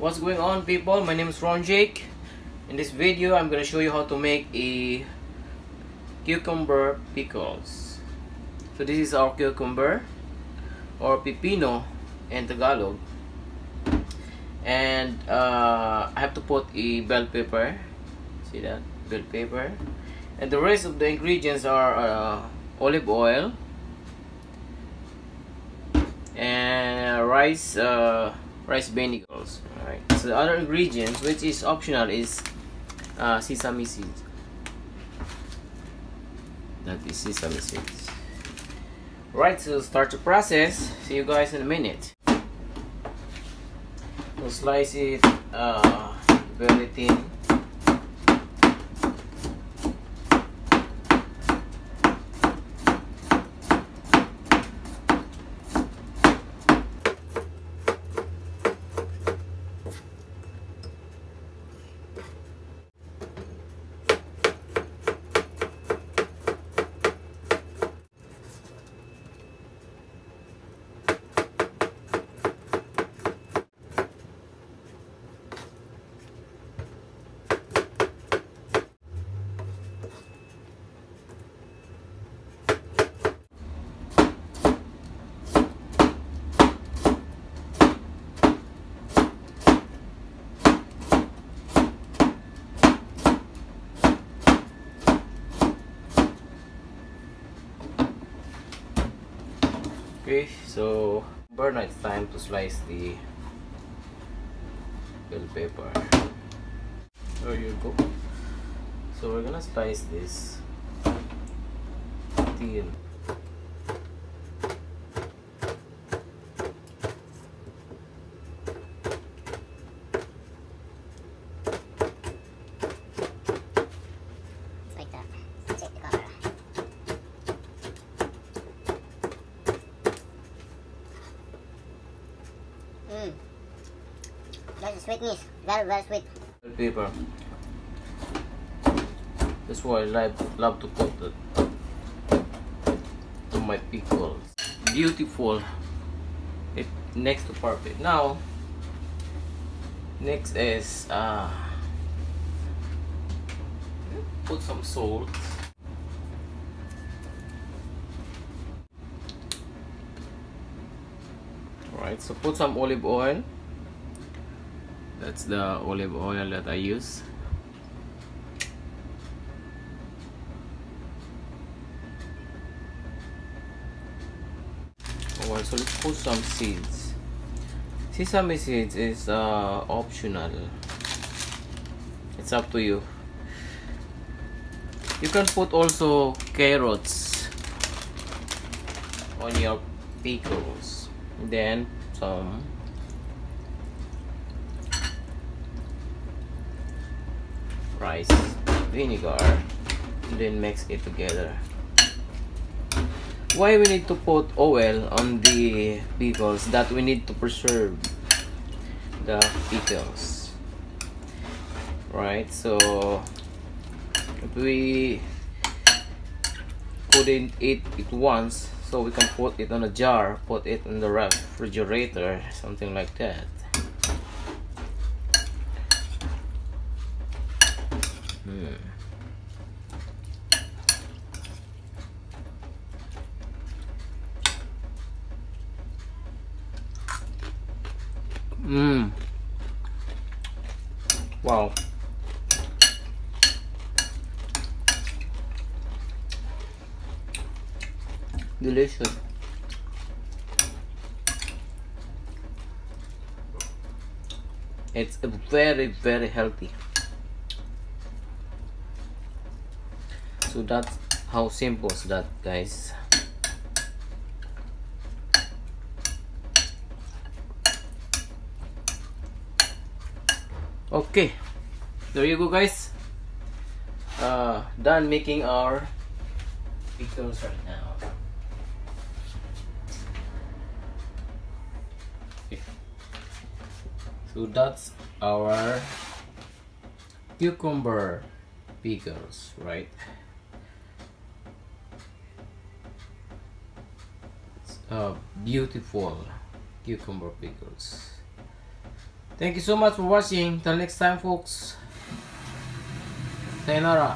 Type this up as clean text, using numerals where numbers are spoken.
What's going on, people? My name is Ron Jake. In this video I'm gonna show you how to make a cucumber pickles. So this is our cucumber, or pipino in Tagalog, and I have to put a bell pepper. See that? Bell pepper. And the rest of the ingredients are olive oil and rice vinegar. Alright, so the other ingredients, which is optional, is sesame seeds. That is sesame seeds. Right, so start the process. See you guys in a minute. So slice it very thin. Okay, so now it's time to slice the bell pepper. There you go. So we're gonna slice this thin. Like that. Take the camera. That's sweetness. Very, very sweet. Bell pepper. That's why I love to put it on my pickles. Beautiful. It next to perfect. Now, next is put some salt. Alright, so put some olive oil. That's the olive oil that I use. Alright, so let's put some seeds. Sesame seeds is optional. It's up to you. You can put also carrots on your pickles. Then some rice vinegar, and then mix it together. Why we need to put oil on the pickles? That we need to preserve the pickles, right? So if we couldn't eat it once, so we can put it on a jar, put it in the refrigerator, something like that. Wow. Delicious. It's very, very healthy. So that's how simple is that, guys. Okay, there you go, guys. Done making our pickles right now. Okay. So that's our cucumber pickles, right? Beautiful cucumber pickles. Thank you so much for watching. Till next time, folks. Sayonara.